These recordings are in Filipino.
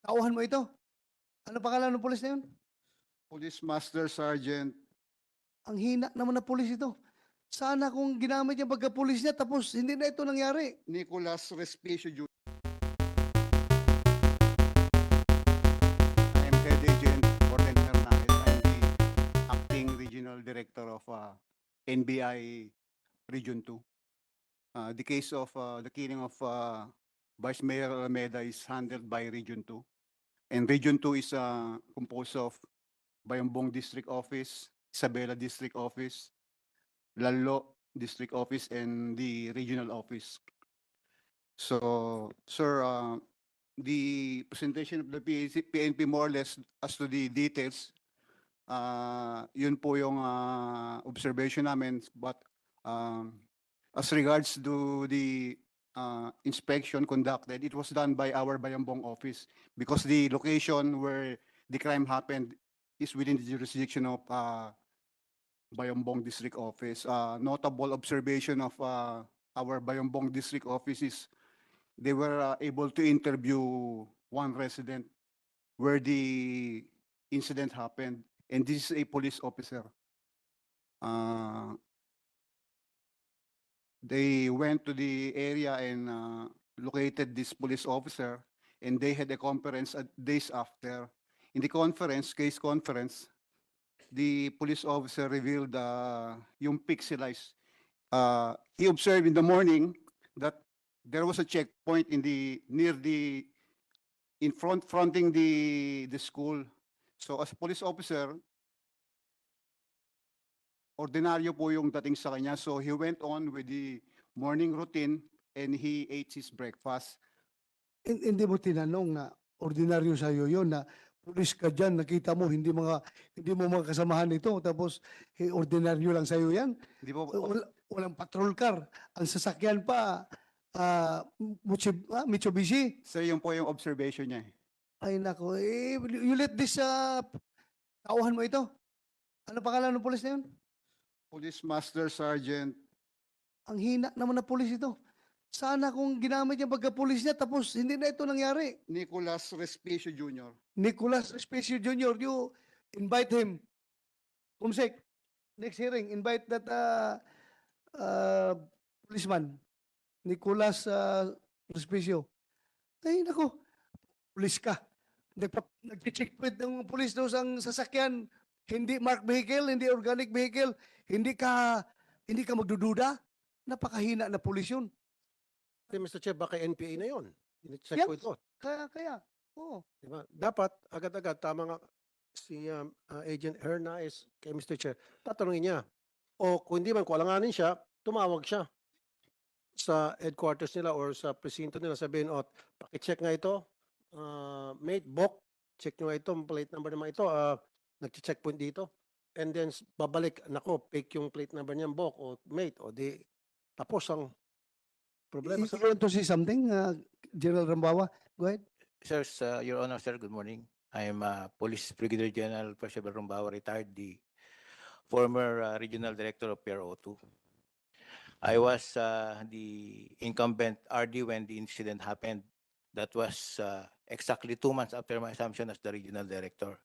Tauhan mo ito. Ano pangalan ng pulis na yun? Police Master Sergeant Ang hina naman na pulis ito. Sana kung ginamit niya pagka-pulis niya tapos hindi na ito nangyari. Nicolas Respicio Jr. I am Head Agent Orden Hernandez. I'm the Acting Regional Director of NBI Region 2. The case of the killing of Vice Mayor Alameda is handled by Region 2. And Region 2 is composed of Bayambong District Office, Isabela District Office, Lalo District Office, and the Regional Office. So, sir, the presentation of the PNP more or less as to the details, yun po yung observation namin. But as regards to the inspection conducted, it was done by our Bayambong office because the location where the crime happened is within the jurisdiction of Bayambong District Office. Notable observation of our Bayambong District Office is they were able to interview one resident where the incident happened, and this is a police officer. They went to the area and located this police officer, and they had a conference days after. In the conference, case conference, the police officer revealed yung pixelized. He observed in the morning that there was a checkpoint fronting the school. So as a police officer, ordinaryo po yung dating sa kanya. So he went on with the morning routine and he ate his breakfast. Hindi mo tinanong na ordinaryo sa'yo yun na pulis ka dyan, nakita mo, hindi mo mga kasamahan ito, tapos ordinaryo lang sa'yo yan. Di po, Walang patrol car. Ang sasakyan pa, Mitsubishi. sir, yun po yung observation niya. Ay nako, you let this, tauhan mo ito. Ano pangalan ng pulis na yun? Police Master Sergeant Ang hina naman na pulis ito. Sana kung ginamit niya pagka-pulis niya tapos hindi na ito nangyari. Nicolas Respicio Jr. Nicolas Respicio Jr., you invite him. Kumsek, next hearing, invite that policeman, Nicolas Respicio. Ay, nako, pulis ka. Nag-checkpoint ng pulis doon sa sasakyan, hindi marked vehicle, hindi organic vehicle, hindi ka magdududa. Napakahina na pulis yun. Mr. Chair, baka NPA na yun. Check Yeah. po ito. Kaya, oo. Diba? Dapat, agad-agad, tama nga si Agent Hernandez kay Mr. Chair, tatanungin niya. O kung hindi man, kung alanganin siya, tumawag siya sa headquarters nila or sa presinto nila, sabihin, o, pakicheck nga ito, mate, Bok, check nyo nga ito, plate number naman ito, nag-checkpoint dito. And then, babalik, nako, fake yung plate number niyan, Bok, o mate, o di, tapos ang problema. You want to say something, General Rambawa? Go ahead. Sir, Your Honor, sir, good morning. I am Police Brigadier General Percival Rumbawa, retired, the former Regional Director of PRO2. I was the incumbent RD when the incident happened. That was exactly 2 months after my assumption as the Regional Director.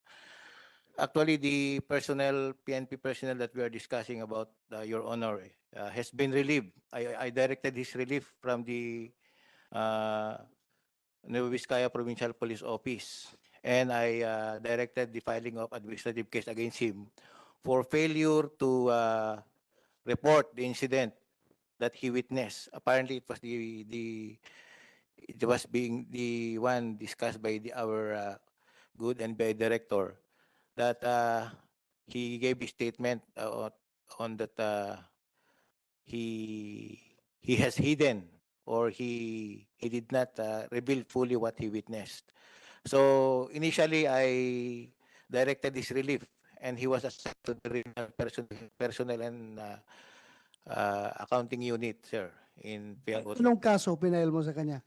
Actually, the PNP personnel that we are discussing about, Your Honor, has been relieved. I directed his relief from the Nueva Vizcaya Provincial Police Office, and I directed the filing of administrative case against him for failure to report the incident that he witnessed. Apparently, it was being the one discussed by our good and bad director that he gave a statement on that he has hidden, or he did not reveal fully what he witnessed. So initially, I directed his relief, and he was assigned to the regional personnel and accounting unit, sir, in PRO2. Anong kaso pinail mo sa kanya?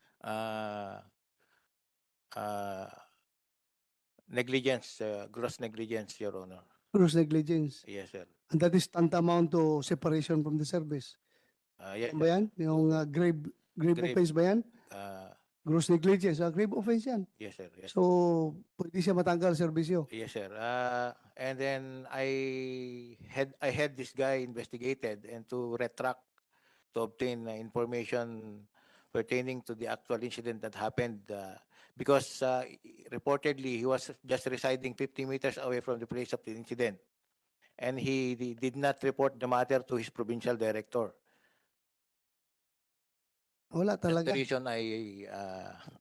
Negligence, gross negligence, Your Honor. Gross negligence. Yes, sir. And that is tantamount to separation from the service. Yes, Ano ba yan? Yung grave Grave. offense ba yan? Gross negligence, grave offense yan. Yes, sir. Yes. So, pwede siya matanggal serbisyo. Yes, sir. And then I had this guy investigated and to retract to obtain information pertaining to the actual incident that happened because reportedly he was just residing 50 meters away from the place of the incident, and he did not report the matter to his provincial director. Wala That's the talaga. reason I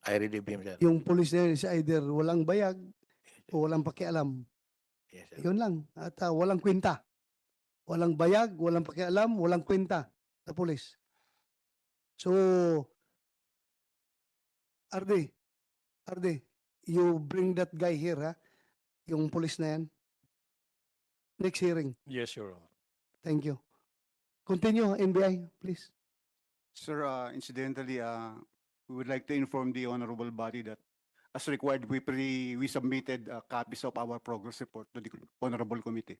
relieved him, sir. Yung police na yun is either walang bayag o walang pakialam. Yes, sir. Yun lang. At walang kwenta. Walang bayag, walang pakialam, walang kwenta sa police. So, Arde, you bring that guy here, ha? Yung police na yan. Next hearing. Yes, Your Honor. Thank you. Continue, NBI, please. Sir, incidentally, we would like to inform the honorable body that as required, we submitted copies of our progress report to the honorable committee.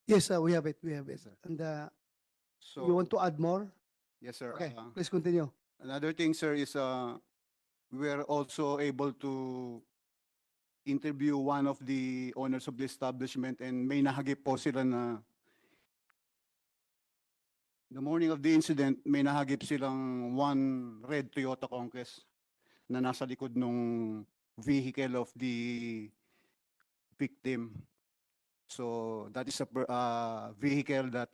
Yes, we have it. We have it. Yes, sir. And So, you want to add more? yes, sir. Okay, please continue. Another thing, sir, is we were also able to interview one of the owners of the establishment, and may nahagip po sila na the morning of the incident, may nahagip silang one red Toyota Conquest na nasa likod ng vehicle of the victim. So that is a vehicle that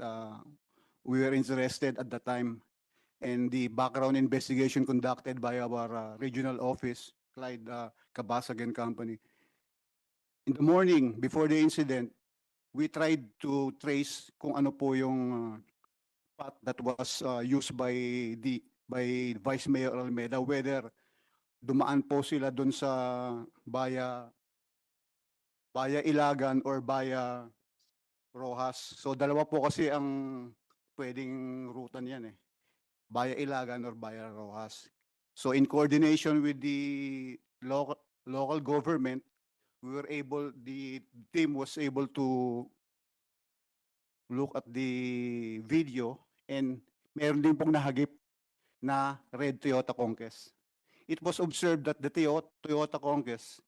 we were interested at the time. And the background investigation conducted by our regional office, Clyde Cabasag and Company. In the morning, before the incident, we tried to trace kung ano po yung path that was used by Vice Mayor Almeda, whether dumaan po sila dun sa Baya Ilagan or Baya Rojas. So dalawa po kasi ang pwedeng ruta niyan eh. Baya Ilagan or Baya Rojas. So in coordination with the local government, the team was able to look at the video, and meron din pong nahagip na red Toyota Conquest. It was observed that the Toyota Conquest,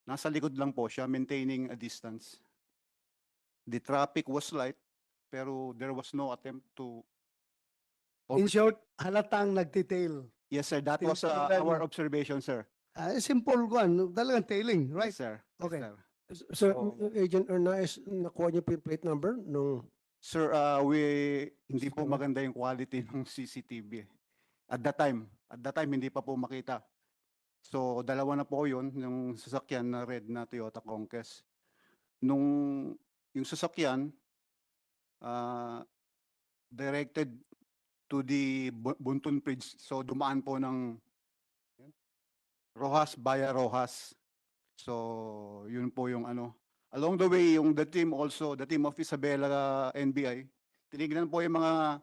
nasa likod lang po siya, maintaining a distance. The traffic was light, pero there was no attempt to... In short, halatang nagtitail. Yes, sir. That was Tinutulugan our mo. observation, sir. Simple ko, talagang tailing, right? Yes, sir. Yes, Okay. sir. Sir, So- Agent Ernaiz, nakuha niyo po yung plate number nung Sir, hindi po maganda yung quality ng CCTV. At that time, hindi pa po makita. So, dalawa na po yun, yung sasakyan na red na Toyota Conquest. Yung sasakyan, directed to the Buntun Bridge. So, dumaan po ng Rojas, Baya Rojas. So, yun po yung ano. Along the way, the team of Isabela NBI, tinignan po yung mga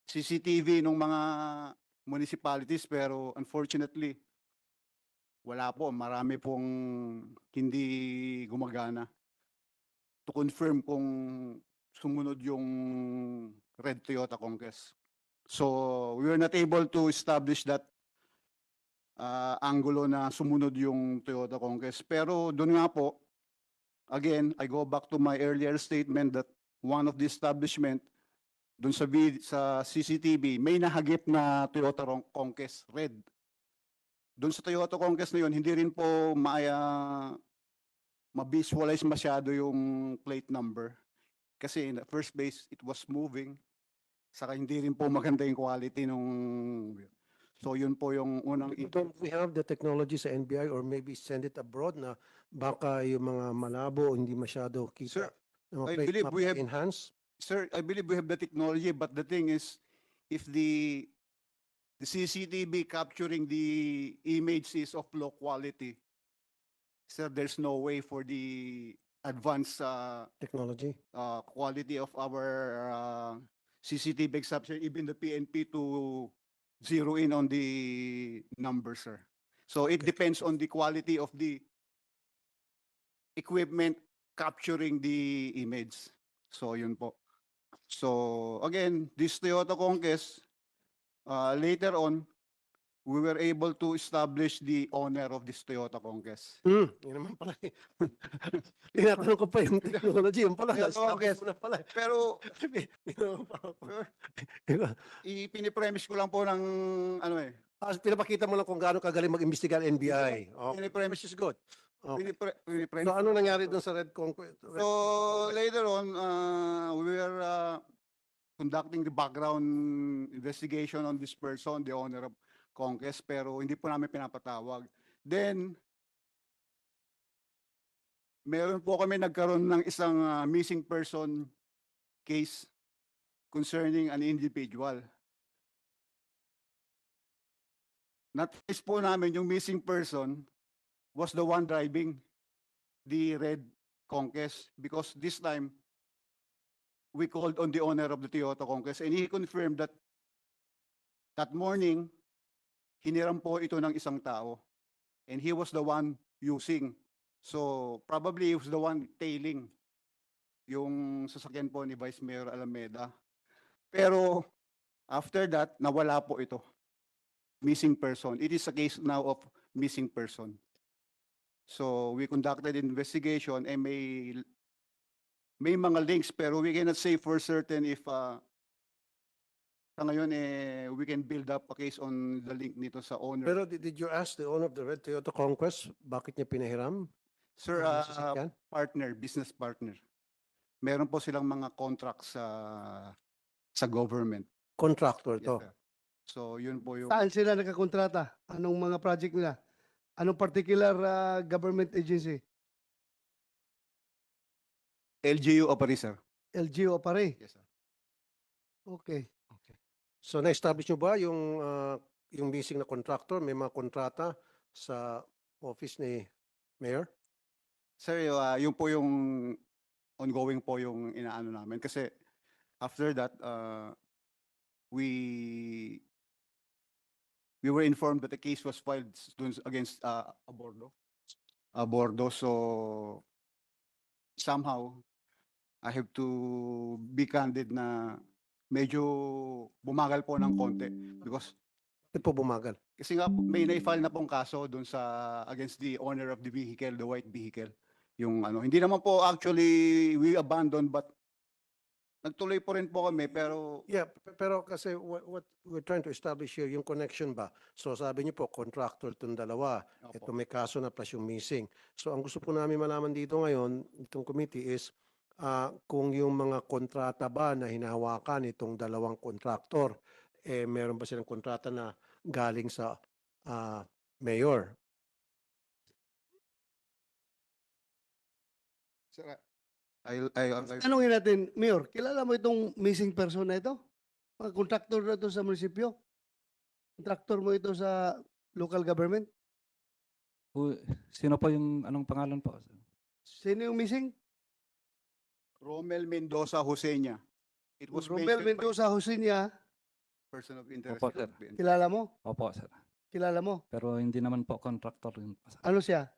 CCTV ng mga municipalities, pero unfortunately, wala po. Marami pong hindi gumagana to confirm kung sumunod yung red Toyota Conquest. So, we were not able to establish that angulo na sumunod yung Toyota Conquest. Pero doon nga po, again, I go back to my earlier statement that one of the establishment, doon sa CCTV, may nahagip na Toyota Conquest red. Doon sa Toyota Conquest na yun, hindi rin po ma-visualize masyado yung plate number. Kasi in the first place, it was moving. Saka hindi rin po maganda yung quality nung... So yun po yung unang... don't we have the technology sa NBI or maybe send it abroad na baka yung mga malabo o hindi masyado Sir, kita na mga I plate believe we have- enhance? Sir, I believe we have the technology, but the thing is, if the CCTV capturing the image is of low quality, sir, there's no way for the advanced Technology. quality of our CCTV exception, even the PNP to zero in on the numbers, sir. So it depends on the quality of the equipment capturing the image. So yun po. So again, this Toyota Conquest, later on, we were able to establish the owner of this Toyota Conquest. Yun naman pala eh. Tinatanong ko pa yung technology, yung pala, Pero- establish mo na pala. Pero Yun naman pala. ipinipremise ko lang po ng ano eh, Pinapakita mo lang kung gaano kagaling mag-imbestiga ang NBI. Okay. pinipremise Which is good. Okay. pinipremise. So ano nangyari doon sa Red Conquest? So later on, we were conducting the background investigation on this person, the owner of Conquest, pero hindi po namin pinapatawag. Then, meron po kami nagkaroon ng isang missing person case concerning an individual. Natrace po namin yung missing person was the one driving the red Conquest because this time we called on the owner of the Toyota Conquest and he confirmed that that morning hiniram po ito ng isang tao and he was the one using. So probably he was the one tailing yung sasakyan po ni Vice Mayor Alameda. Pero after that, nawala po ito. Missing person. It is a case now of missing person. So we conducted investigation and may mga links pero we cannot say for certain if sa ngayon we can build up a case on the link nito sa owner. Pero did you ask the owner of the Red Toyota Conquest bakit niya pinahiram? Sir, ang sasakyan? partner, business partner. Meron po silang mga contracts sa government. Contractor Yes, to. sir. So yun po yung Saan sila nakakontrata? Anong mga project nila? Anong particular government agency? LGU operator. LGU pa rin. Yes, sir. Okay. So na-establish nyo ba yung missing na contractor? May mga kontrata sa office ni Mayor? Sir, yun po yung ongoing po yung inaano namin kasi after that we were informed that the case was filed against Abordo. So somehow I have to be candid na medyo bumagal po ng konti because Ito po bumagal. kasi nga may na-file na pong kaso doon sa against the owner of the vehicle, the white vehicle. Yung ano, hindi naman po actually we abandoned but nagtuloy po rin po kami pero Yeah, pero kasi what we're trying to establish here, yung connection ba? So sabi niyo po, contractor itong dalawa. Ito may kaso na plus yung missing. So ang gusto po namin malaman dito ngayon, itong committee is kung yung mga kontrata ba na hinahawakan itong dalawang contractor, meron ba silang kontrata na galing sa mayor? Sir, I'll Tanungin natin, Mayor, kilala mo itong missing person na ito? Mga contractor na ito sa munisipyo? Contractor mo ito sa local government? Sino po yung anong pangalan po? Sino yung missing? Romel Mendoza Josenia. It was Romel mentioned by Mendoza Josinia, person of interest. Opo, sir. kilala mo? Opo, sir. Kilala mo? Pero hindi naman po contractor yun po, sir. Ano siya?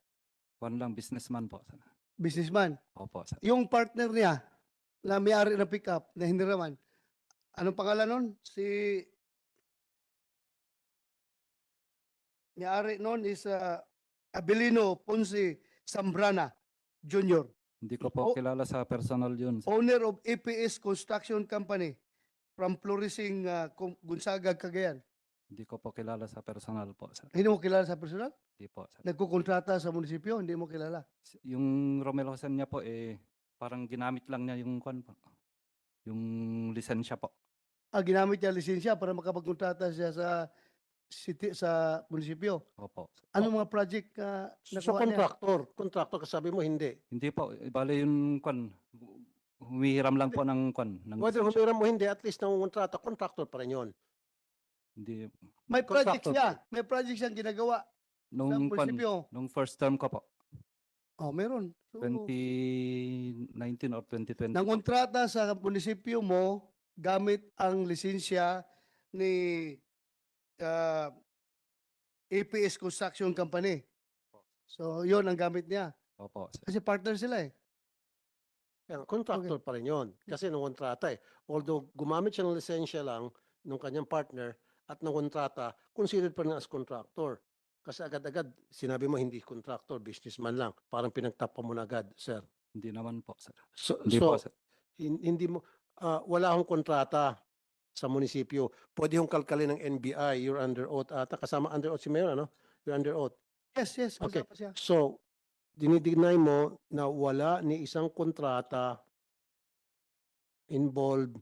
Kuwan lang, businessman po, sir. Businessman. Opo, sir. Yung partner niya na may-ari ng pickup na hiniraman, anong pangalan nun? May-ari nun is Abilino Ponce Zambrana Jr., Hindi ko po Oh. kilala sa personal yun, sir. owner of APS Construction Company from Florising, Gonzaga, Cagayan. Hindi ko po kilala sa personal po, sir. Hindi mo kilala sa personal? Hindi po, sir. Nagkukontrata sa munisipyo, hindi mo kilala. Yung Romel Hosen niya po, parang ginamit lang niya yung kuwan po. Yung lisensya po. Ginamit niya lisensya para makapagkontrata siya sa city, sa munisipyo. Opo. Anong mga project So nakuha niya? contractor kasabi mo hindi. Hindi po, bale yung kuwan, humihiram lang po ng kuwan. Ng Whether lisensya. humiram mo hindi, at least nangungontrata, contractor pa rin yun. Hindi. May project Contractor. siya. May project siyang ginagawa sa Nung kuwan, munisipyo. nung first term ko po, Oh, meron. So, 2019 or 2020. ng kontrata sa munisipyo mo gamit ang lisensya ni APS Construction Company. So, yon ang gamit niya. Opo, sir. Kasi partner sila eh. Kaya contractor pa rin yun. Kasi nung kontrata eh. Although gumamit siya ng lisensya lang nung kanyang partner, at ng kontrata, considered pa rin as contractor. Kasi agad-agad, sinabi mo hindi contractor, businessman lang. Parang pinagtapa mo na agad, sir. Hindi naman po, sir. So, Hindi po, sir. hindi mo, wala akong kontrata sa munisipyo. Pwede yung kalkalin ng NBI, you're under oath ata. Kasama under oath si Mayor, ano? You're under oath. Yes, yes. Okay. kasama siya. So, dinideny mo na wala ni isang kontrata involved